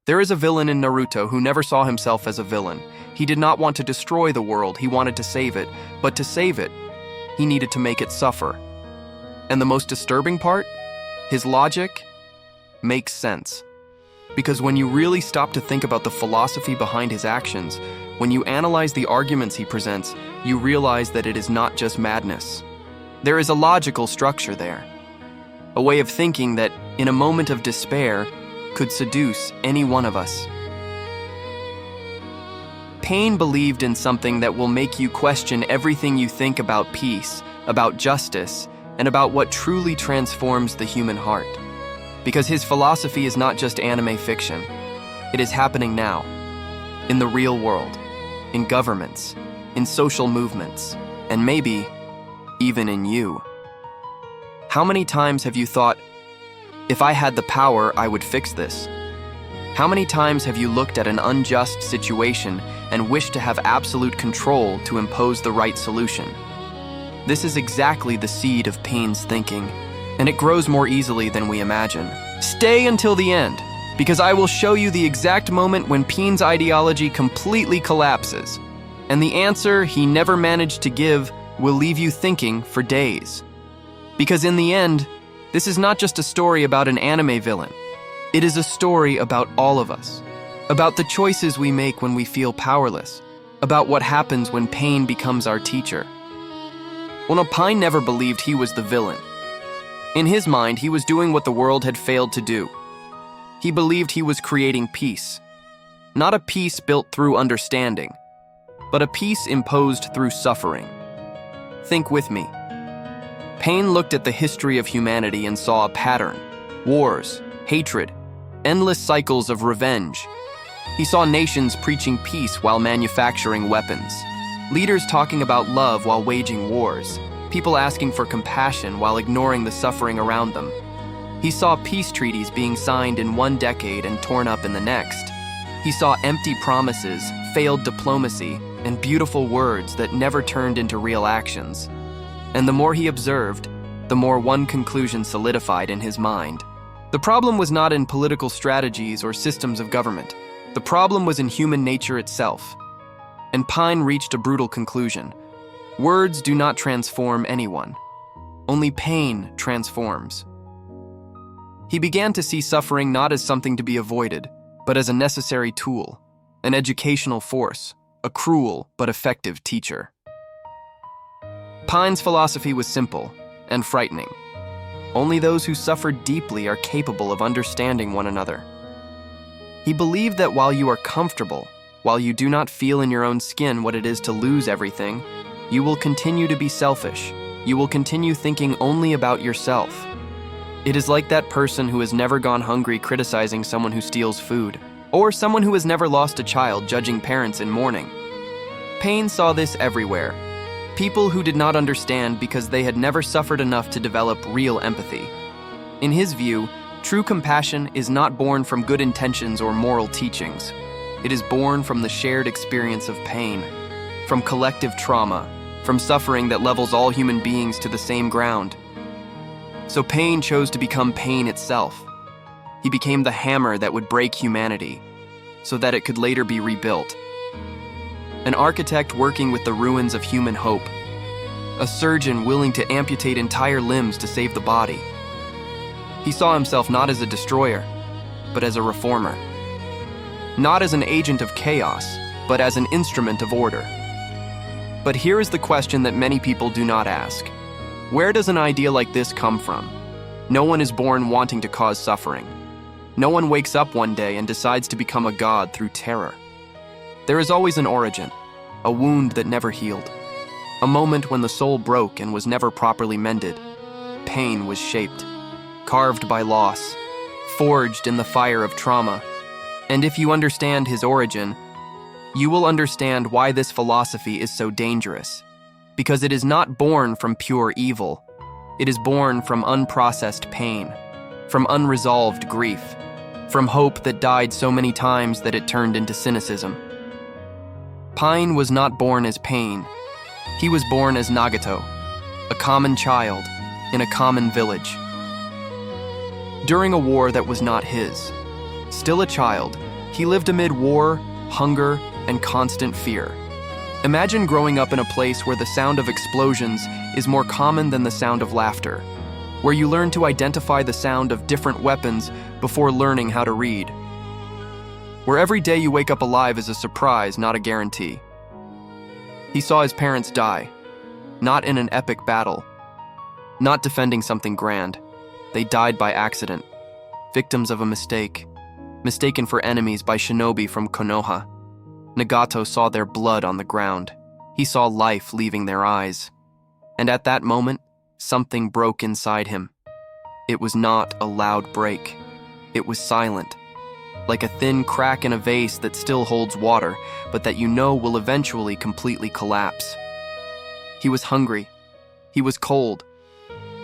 There is a villain in Naruto who never saw himself as a villain. He did not want to destroy the world, he wanted to save it. But to save it, he needed to make it suffer. And the most disturbing part? His logic makes sense. Because when you really stop to think about the philosophy behind his actions, when you analyze the arguments he presents, you realize that it is not just madness. There is a logical structure there. A way of thinking that, in a moment of despair, could seduce any one of us. Pain believed in something that will make you question everything you think about peace, about justice, and about what truly transforms the human heart. Because his philosophy is not just anime fiction. It is happening now, in the real world, in governments, in social movements, and maybe even in you. How many times have you thought, if I had the power, I would fix this? How many times have you looked at an unjust situation and wished to have absolute control to impose the right solution? This is exactly the seed of Pain's thinking, and it grows more easily than we imagine. Stay until the end, because I will show you the exact moment when Pain's ideology completely collapses, and the answer he never managed to give will leave you thinking for days. Because in the end, this is not just a story about an anime villain. It is a story about all of us, about the choices we make when we feel powerless, about what happens when pain becomes our teacher. Well, Pine never believed he was the villain. In his mind, he was doing what the world had failed to do. He believed he was creating peace. Not a peace built through understanding, but a peace imposed through suffering. Think with me. Paine looked at the history of humanity and saw a pattern: wars, hatred, endless cycles of revenge. He saw nations preaching peace while manufacturing weapons, leaders talking about love while waging wars, people asking for compassion while ignoring the suffering around them. He saw peace treaties being signed in one decade and torn up in the next. He saw empty promises, failed diplomacy, and beautiful words that never turned into real actions. And the more he observed, the more one conclusion solidified in his mind. The problem was not in political strategies or systems of government. The problem was in human nature itself. And Pine reached a brutal conclusion. Words do not transform anyone. Only pain transforms. He began to see suffering not as something to be avoided, but as a necessary tool, an educational force, a cruel but effective teacher. Pine's philosophy was simple and frightening. Only those who suffered deeply are capable of understanding one another. He believed that while you are comfortable, while you do not feel in your own skin what it is to lose everything, you will continue to be selfish. You will continue thinking only about yourself. It is like that person who has never gone hungry criticizing someone who steals food, or someone who has never lost a child judging parents in mourning. Paine saw this everywhere. People who did not understand because they had never suffered enough to develop real empathy. In his view, true compassion is not born from good intentions or moral teachings. It is born from the shared experience of pain, from collective trauma, from suffering that levels all human beings to the same ground. So Paine chose to become pain itself. He became the hammer that would break humanity, so that it could later be rebuilt. An architect working with the ruins of human hope. A surgeon willing to amputate entire limbs to save the body. He saw himself not as a destroyer, but as a reformer. Not as an agent of chaos, but as an instrument of order. But here is the question that many people do not ask. Where does an idea like this come from? No one is born wanting to cause suffering. No one wakes up one day and decides to become a god through terror. There is always an origin, a wound that never healed, a moment when the soul broke and was never properly mended. Pain was shaped, carved by loss, forged in the fire of trauma. And if you understand his origin, you will understand why this philosophy is so dangerous. Because it is not born from pure evil. It is born from unprocessed pain, from unresolved grief, from hope that died so many times that it turned into cynicism. Pine was not born as pain. He was born as Nagato, a common child in a common village. During a war that was not his, still a child, He lived amid war, hunger, and constant fear. Imagine growing up in a place where the sound of explosions is more common than the sound of laughter, where you learn to identify the sound of different weapons before learning how to read, where every day you wake up alive is a surprise, not a guarantee. He saw his parents die, not in an epic battle, not defending something grand. They died by accident, victims of a mistake, mistaken for enemies by shinobi from Konoha. Nagato saw their blood on the ground. He saw life leaving their eyes. And at that moment, something broke inside him. It was not a loud break. It was silent, like a thin crack in a vase that still holds water, but that you know will eventually completely collapse. He was hungry. He was cold.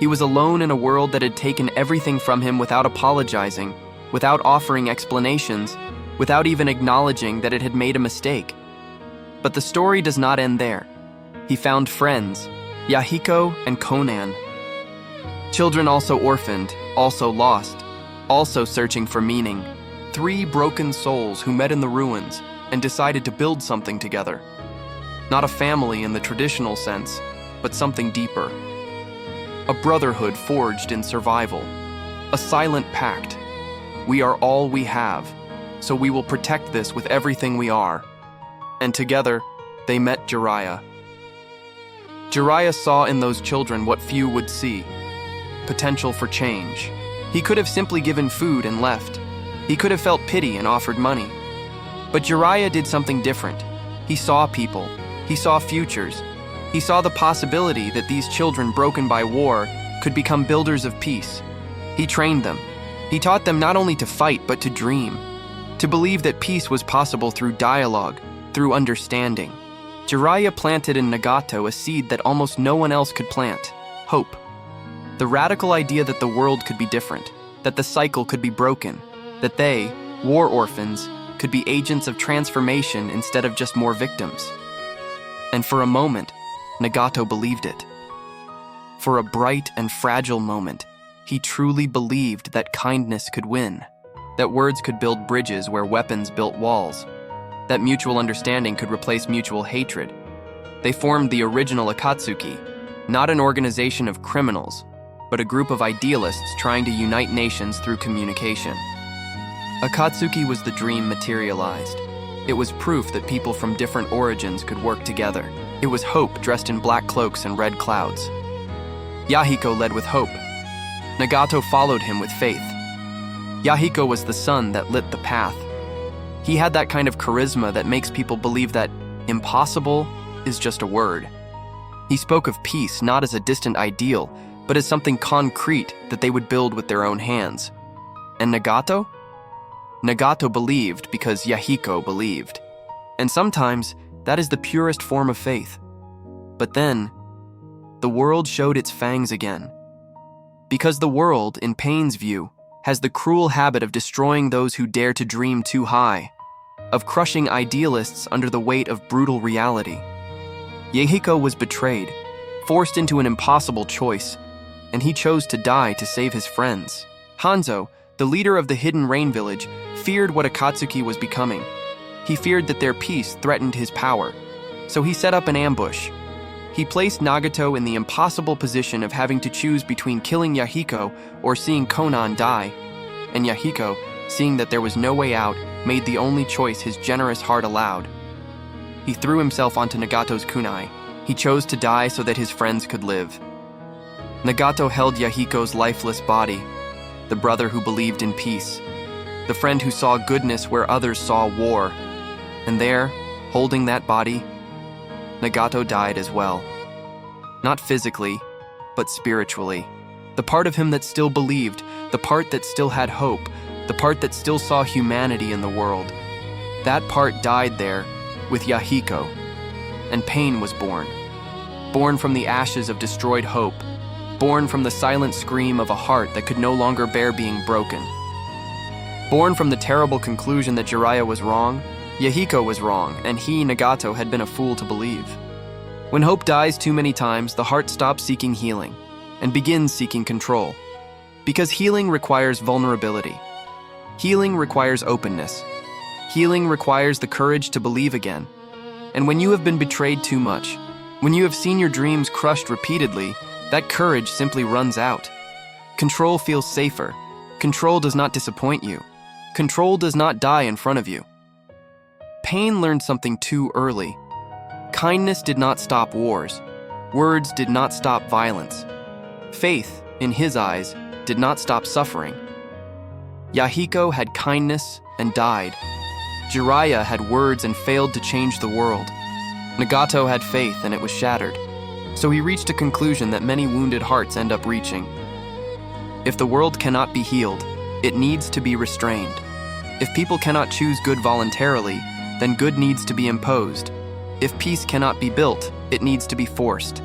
He was alone in a world that had taken everything from him without apologizing, without offering explanations, without even acknowledging that it had made a mistake. But the story does not end there. He found friends, Yahiko and Conan. Children also orphaned, also lost, also searching for meaning. 3 broken souls who met in the ruins and decided to build something together. Not a family in the traditional sense, but something deeper. A brotherhood forged in survival. A silent pact. We are all we have, so we will protect this with everything we are. And together, they met Jiraiya. Jiraiya saw in those children what few would see. Potential for change. He could have simply given food and left. He could have felt pity and offered money. But Jiraiya did something different. He saw people. He saw futures. He saw the possibility that these children broken by war could become builders of peace. He trained them. He taught them not only to fight, but to dream. To believe that peace was possible through dialogue, through understanding. Jiraiya planted in Nagato a seed that almost no one else could plant: hope. The radical idea that the world could be different, that the cycle could be broken, that they, war orphans, could be agents of transformation instead of just more victims. And for a moment, Nagato believed it. For a bright and fragile moment, he truly believed that kindness could win, that words could build bridges where weapons built walls, that mutual understanding could replace mutual hatred. They formed the original Akatsuki, not an organization of criminals, but a group of idealists trying to unite nations through communication. Akatsuki was the dream materialized. It was proof that people from different origins could work together. It was hope dressed in black cloaks and red clouds. Yahiko led with hope. Nagato followed him with faith. Yahiko was the sun that lit the path. He had that kind of charisma that makes people believe that impossible is just a word. He spoke of peace not as a distant ideal, but as something concrete that they would build with their own hands. And Nagato? Nagato believed because Yahiko believed. And sometimes, that is the purest form of faith. But then, the world showed its fangs again. Because the world, in Pain's view, has the cruel habit of destroying those who dare to dream too high, of crushing idealists under the weight of brutal reality. Yahiko was betrayed, forced into an impossible choice, and he chose to die to save his friends. Hanzo, the leader of the hidden rain village, feared what Akatsuki was becoming. He feared that their peace threatened his power, so he set up an ambush. He placed Nagato in the impossible position of having to choose between killing Yahiko or seeing Conan die, and Yahiko, seeing that there was no way out, made the only choice his generous heart allowed. He threw himself onto Nagato's kunai. He chose to die so that his friends could live. Nagato held Yahiko's lifeless body, the brother who believed in peace, the friend who saw goodness where others saw war. And there, holding that body, Nagato died as well. Not physically, but spiritually. The part of him that still believed, the part that still had hope, the part that still saw humanity in the world. That part died there with Yahiko, and Pain was born. Born from the ashes of destroyed hope, born from the silent scream of a heart that could no longer bear being broken. Born from the terrible conclusion that Jiraiya was wrong, Yahiko was wrong, and he, Nagato, had been a fool to believe. When hope dies too many times, the heart stops seeking healing and begins seeking control. Because healing requires vulnerability. Healing requires openness. Healing requires the courage to believe again. And when you have been betrayed too much, when you have seen your dreams crushed repeatedly, that courage simply runs out. Control feels safer. Control does not disappoint you. Control does not die in front of you. Pain learned something too early. Kindness did not stop wars. Words did not stop violence. Faith, in his eyes, did not stop suffering. Yahiko had kindness and died. Jiraiya had words and failed to change the world. Nagato had faith and it was shattered. So he reached a conclusion that many wounded hearts end up reaching. If the world cannot be healed, it needs to be restrained. If people cannot choose good voluntarily, then good needs to be imposed. If peace cannot be built, it needs to be forced.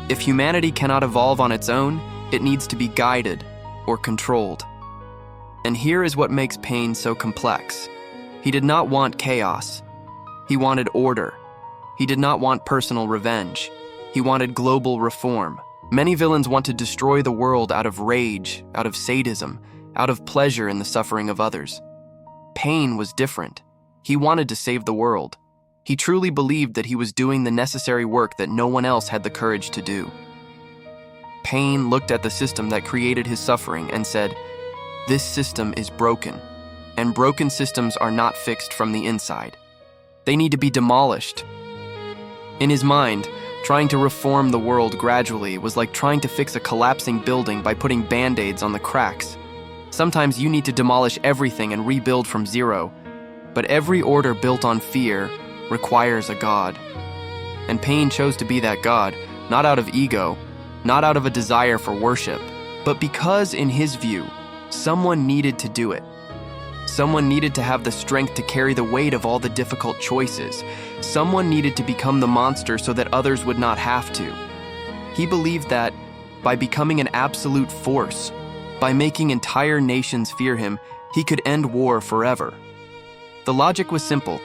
If humanity cannot evolve on its own, it needs to be guided or controlled. And here is what makes Pain so complex. He did not want chaos. He wanted order. He did not want personal revenge. He wanted global reform. Many villains want to destroy the world out of rage, out of sadism, out of pleasure in the suffering of others. Pain was different. He wanted to save the world. He truly believed that he was doing the necessary work that no one else had the courage to do. Pain looked at the system that created his suffering and said, "This system is broken, and broken systems are not fixed from the inside. They need to be demolished." In his mind, trying to reform the world gradually was like trying to fix a collapsing building by putting band-aids on the cracks. Sometimes you need to demolish everything and rebuild from zero, but every order built on fear requires a God. And Pain chose to be that God, not out of ego, not out of a desire for worship, but because, in his view, someone needed to do it. Someone needed to have the strength to carry the weight of all the difficult choices. Someone needed to become the monster so that others would not have to. He believed that, by becoming an absolute force, by making entire nations fear him, he could end war forever. The logic was simple.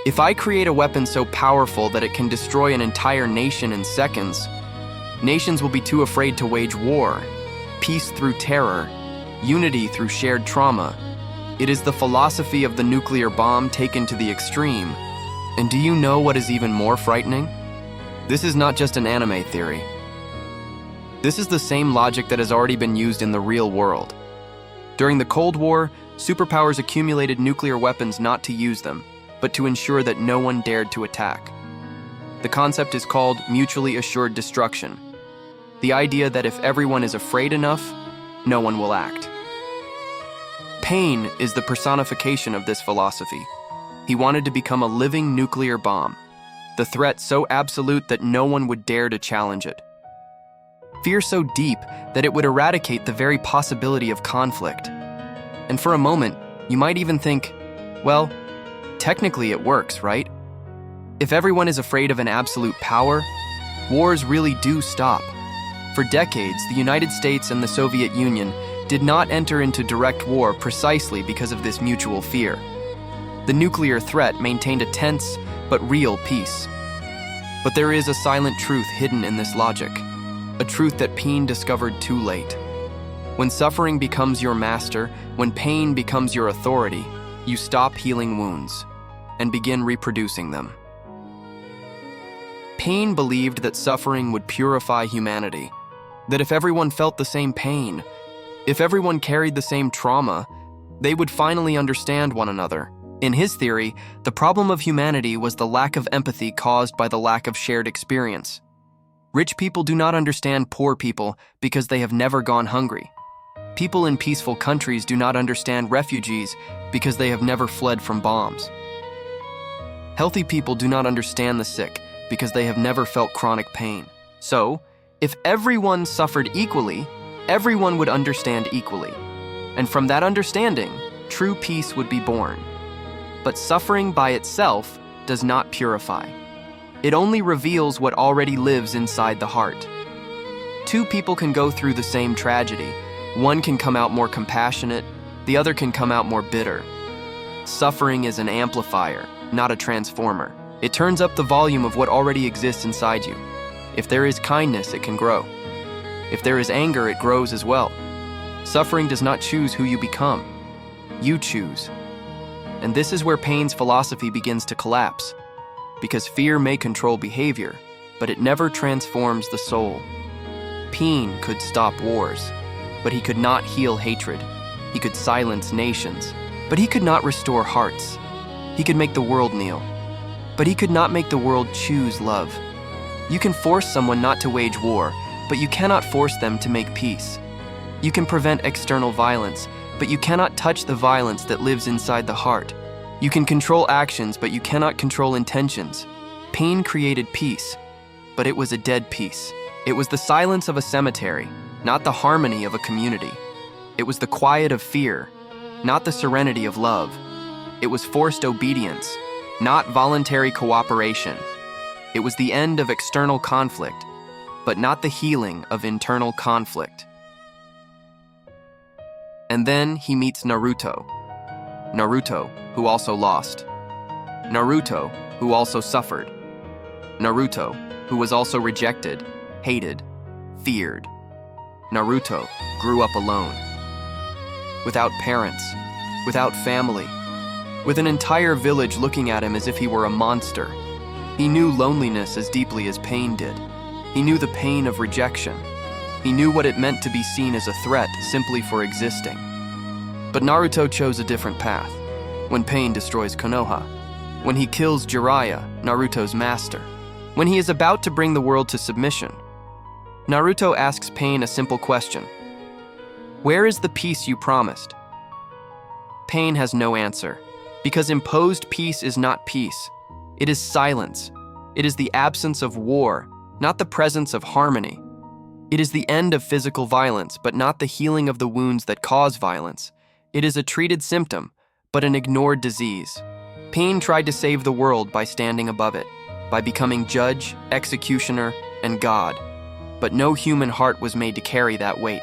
If I create a weapon so powerful that it can destroy an entire nation in seconds, nations will be too afraid to wage war. Peace through terror, unity through shared trauma. It is the philosophy of the nuclear bomb taken to the extreme. And do you know what is even more frightening? This is not just an anime theory. This is the same logic that has already been used in the real world. During the Cold War, superpowers accumulated nuclear weapons not to use them, but to ensure that no one dared to attack. The concept is called mutually assured destruction. The idea that if everyone is afraid enough, no one will act. Pain is the personification of this philosophy. He wanted to become a living nuclear bomb, the threat so absolute that no one would dare to challenge it. Fear so deep that it would eradicate the very possibility of conflict. And for a moment, you might even think, well, technically it works, right? If everyone is afraid of an absolute power, wars really do stop. For decades, the United States and the Soviet Union did not enter into direct war precisely because of this mutual fear. The nuclear threat maintained a tense but real peace. But there is a silent truth hidden in this logic, a truth that Pain discovered too late. When suffering becomes your master, when pain becomes your authority, you stop healing wounds and begin reproducing them. Pain believed that suffering would purify humanity, that if everyone felt the same pain, if everyone carried the same trauma, they would finally understand one another. In his theory, the problem of humanity was the lack of empathy caused by the lack of shared experience. Rich people do not understand poor people because they have never gone hungry. People in peaceful countries do not understand refugees because they have never fled from bombs. Healthy people do not understand the sick because they have never felt chronic pain. So, if everyone suffered equally, everyone would understand equally. And from that understanding, true peace would be born. But suffering by itself does not purify. It only reveals what already lives inside the heart. Two people can go through the same tragedy. One can come out more compassionate, the other can come out more bitter. Suffering is an amplifier, not a transformer. It turns up the volume of what already exists inside you. If there is kindness, it can grow. If there is anger, it grows as well. Suffering does not choose who you become. You choose. And this is where Pain's philosophy begins to collapse. Because fear may control behavior, but it never transforms the soul. Pain could stop wars, but he could not heal hatred. He could silence nations, but he could not restore hearts. He could make the world kneel, but he could not make the world choose love. You can force someone not to wage war, but you cannot force them to make peace. You can prevent external violence, but you cannot touch the violence that lives inside the heart. You can control actions, but you cannot control intentions. Pain created peace, but it was a dead peace. It was the silence of a cemetery, not the harmony of a community. It was the quiet of fear, not the serenity of love. It was forced obedience, not voluntary cooperation. It was the end of external conflict, but not the healing of internal conflict. And then he meets Naruto. Naruto, who also lost. Naruto, who also suffered. Naruto, who was also rejected, hated, feared. Naruto grew up alone. Without parents, without family, with an entire village looking at him as if he were a monster. He knew loneliness as deeply as Pain did. He knew the pain of rejection. He knew what it meant to be seen as a threat simply for existing. But Naruto chose a different path. When Pain destroys Konoha, when he kills Jiraiya, Naruto's master, when he is about to bring the world to submission, Naruto asks Pain a simple question. Where is the peace you promised? Pain has no answer, because imposed peace is not peace. It is silence. It is the absence of war, not the presence of harmony. It is the end of physical violence, but not the healing of the wounds that cause violence. It is a treated symptom, but an ignored disease. Pain tried to save the world by standing above it, by becoming judge, executioner, and God. But no human heart was made to carry that weight.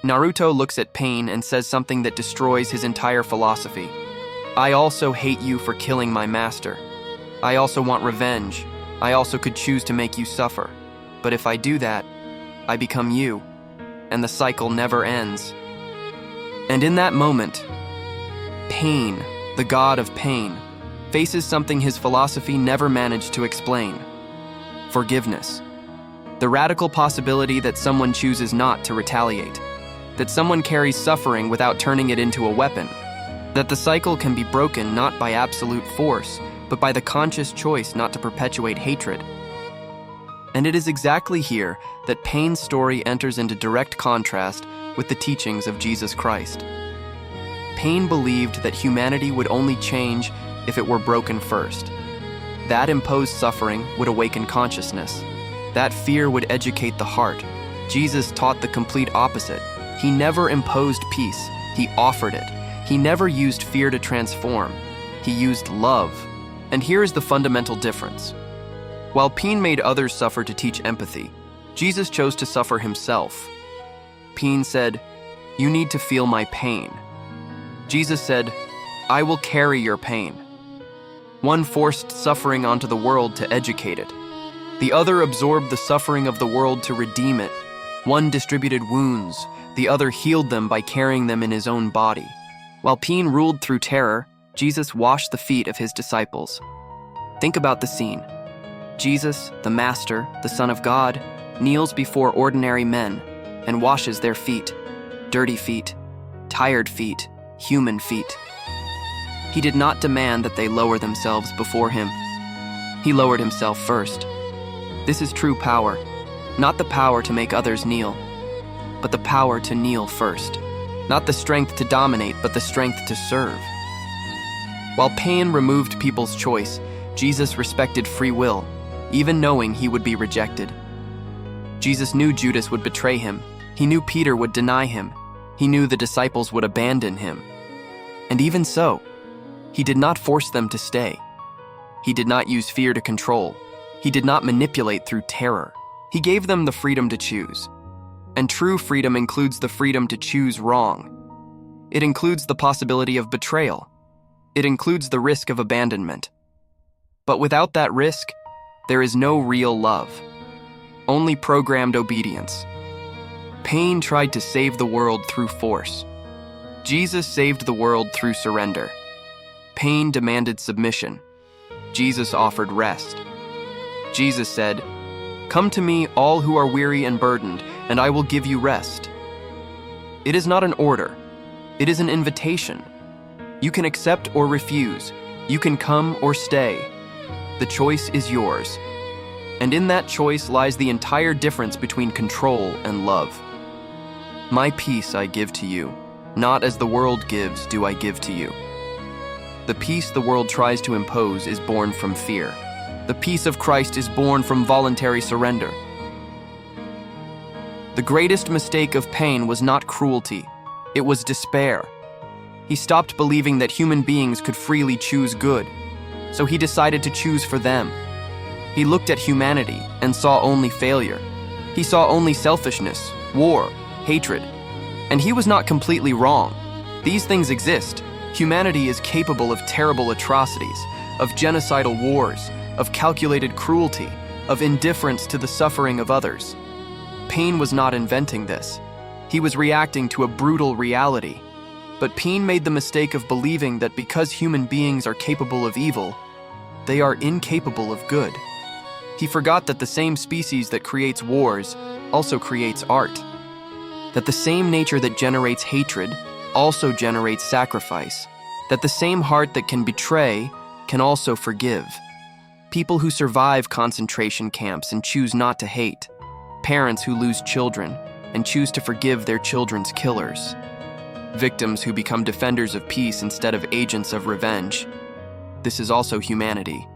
Naruto looks at Pain and says something that destroys his entire philosophy. I also hate you for killing my master. I also want revenge. I also could choose to make you suffer. But if I do that, I become you, and the cycle never ends. And in that moment, Pain, the god of pain, faces something his philosophy never managed to explain. Forgiveness. The radical possibility that someone chooses not to retaliate, that someone carries suffering without turning it into a weapon, that the cycle can be broken not by absolute force, but by the conscious choice not to perpetuate hatred. And it is exactly here that Pain's story enters into direct contrast with the teachings of Jesus Christ. Pain believed that humanity would only change if it were broken first. That imposed suffering would awaken consciousness. That fear would educate the heart. Jesus taught the complete opposite. He never imposed peace, he offered it. He never used fear to transform. He used love. And here is the fundamental difference. While Pain made others suffer to teach empathy, Jesus chose to suffer himself. Pain said, "You need to feel my pain." Jesus said, "I will carry your pain." One forced suffering onto the world to educate it. The other absorbed the suffering of the world to redeem it. One distributed wounds, the other healed them by carrying them in his own body. While Pain ruled through terror, Jesus washed the feet of his disciples. Think about the scene. Jesus, the Master, the Son of God, kneels before ordinary men and washes their feet. Dirty feet, tired feet, human feet. He did not demand that they lower themselves before him. He lowered himself first. This is true power, not the power to make others kneel, but the power to kneel first. Not the strength to dominate, but the strength to serve. While Pain removed people's choice, Jesus respected free will, even knowing he would be rejected. Jesus knew Judas would betray him. He knew Peter would deny him. He knew the disciples would abandon him. And even so, he did not force them to stay. He did not use fear to control. He did not manipulate through terror. He gave them the freedom to choose. And true freedom includes the freedom to choose wrong. It includes the possibility of betrayal. It includes the risk of abandonment. But without that risk, there is no real love, only programmed obedience. Pain tried to save the world through force. Jesus saved the world through surrender. Pain demanded submission. Jesus offered rest. Jesus said, "Come to me, all who are weary and burdened, and I will give you rest." It is not an order. It is an invitation. You can accept or refuse. You can come or stay. The choice is yours. And in that choice lies the entire difference between control and love. My peace I give to you, not as the world gives do I give to you. The peace the world tries to impose is born from fear. The peace of Christ is born from voluntary surrender. The greatest mistake of Pain was not cruelty, it was despair. He stopped believing that human beings could freely choose good, so he decided to choose for them. He looked at humanity and saw only failure. He saw only selfishness, war, hatred. And he was not completely wrong. These things exist. Humanity is capable of terrible atrocities, of genocidal wars, of calculated cruelty, of indifference to the suffering of others. Pain was not inventing this. He was reacting to a brutal reality. But Pain made the mistake of believing that because human beings are capable of evil, they are incapable of good. He forgot that the same species that creates wars also creates art. That the same nature that generates hatred also generates sacrifice. That the same heart that can betray can also forgive. People who survive concentration camps and choose not to hate. Parents who lose children and choose to forgive their children's killers. Victims who become defenders of peace instead of agents of revenge. This is also humanity.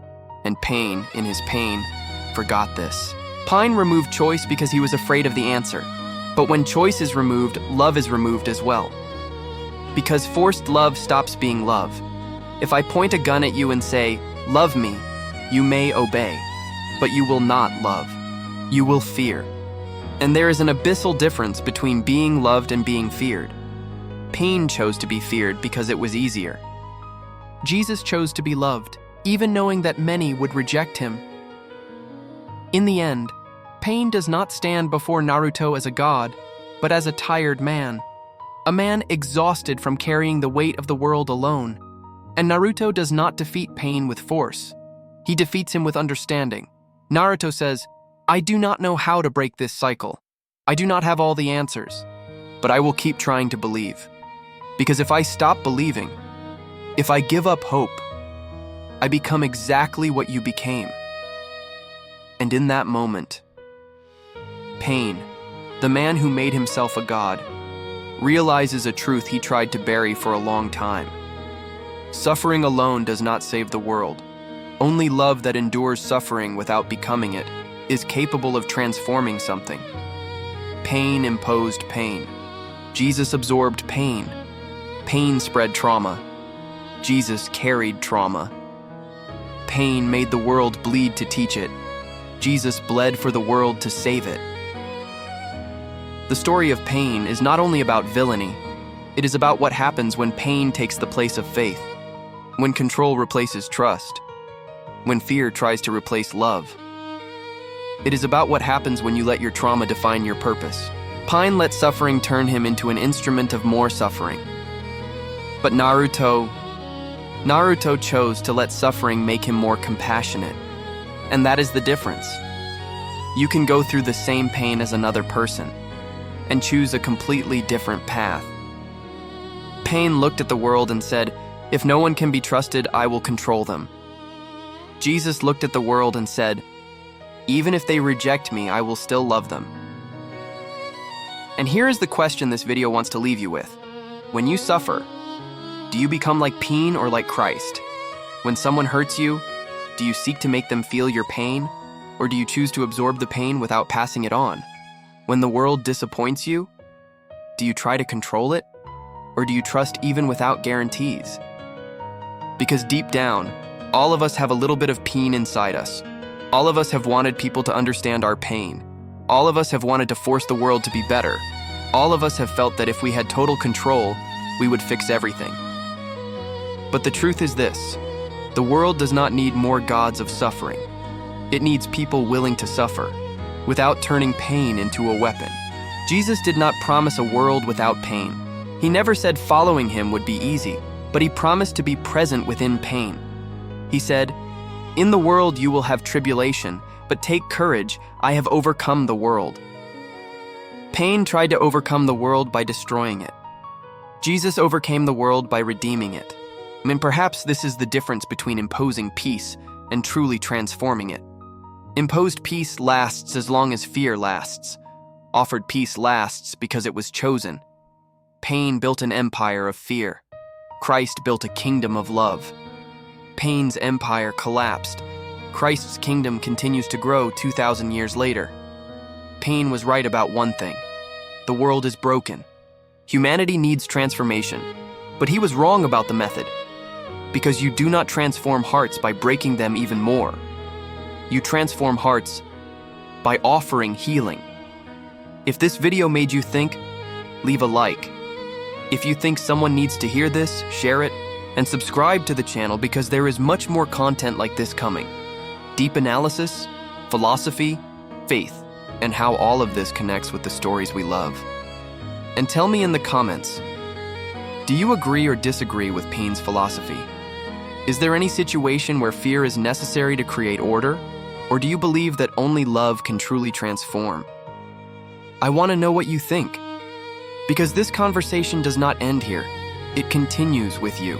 And Pain, in his pain, forgot this. Pain removed choice because he was afraid of the answer. But when choice is removed, love is removed as well. Because forced love stops being love. If I point a gun at you and say, "Love me," you may obey, but you will not love. You will fear. And there is an abyssal difference between being loved and being feared. Pain chose to be feared because it was easier. Jesus chose to be loved, even knowing that many would reject him. In the end, Pain does not stand before Naruto as a god, but as a tired man. A man exhausted from carrying the weight of the world alone. And Naruto does not defeat Pain with force. He defeats him with understanding. Naruto says, "I do not know how to break this cycle. I do not have all the answers, but I will keep trying to believe. Because if I stop believing, if I give up hope, I become exactly what you became." And in that moment, Pain, the man who made himself a god, realizes a truth he tried to bury for a long time. Suffering alone does not save the world. Only love that endures suffering without becoming it is capable of transforming something. Pain imposed pain. Jesus absorbed pain. Pain spread trauma. Jesus carried trauma. Pain made the world bleed to teach it. Jesus bled for the world to save it. The story of Pain is not only about villainy, it is about what happens when pain takes the place of faith, when control replaces trust, when fear tries to replace love. It is about what happens when you let your trauma define your purpose. Pain let suffering turn him into an instrument of more suffering. But Naruto chose to let suffering make him more compassionate. And that is the difference. You can go through the same pain as another person and choose a completely different path. Pain looked at the world and said, "If no one can be trusted, I will control them." Jesus looked at the world and said, "Even if they reject me, I will still love them." And here is the question this video wants to leave you with. When you suffer, do you become like Pain or like Christ? When someone hurts you, do you seek to make them feel your pain? Or do you choose to absorb the pain without passing it on? When the world disappoints you, do you try to control it? Or do you trust even without guarantees? Because deep down, all of us have a little bit of pain inside us. All of us have wanted people to understand our pain. All of us have wanted to force the world to be better. All of us have felt that if we had total control, we would fix everything. But the truth is this: the world does not need more gods of suffering. It needs people willing to suffer, without turning pain into a weapon. Jesus did not promise a world without pain. He never said following him would be easy. but he promised to be present within pain. He said, "In the world you will have tribulation, but take courage, I have overcome the world." Pain tried to overcome the world by destroying it. Jesus overcame the world by redeeming it. Perhaps this is the difference between imposing peace and truly transforming it. Imposed peace lasts as long as fear lasts. Offered peace lasts because it was chosen. Pain built an empire of fear. Christ built a kingdom of love. Pain's empire collapsed. Christ's kingdom continues to grow 2,000 years later. Pain was right about one thing. The world is broken. Humanity needs transformation. But he was wrong about the method. Because you do not transform hearts by breaking them even more. You transform hearts by offering healing. If this video made you think, leave a like. If you think someone needs to hear this, share it, and subscribe to the channel because there is much more content like this coming. Deep analysis, philosophy, faith, and how all of this connects with the stories we love. And tell me in the comments, do you agree or disagree with Pain's philosophy? Is there any situation where fear is necessary to create order? Or do you believe that only love can truly transform? I want to know what you think. Because this conversation does not end here. It continues with you.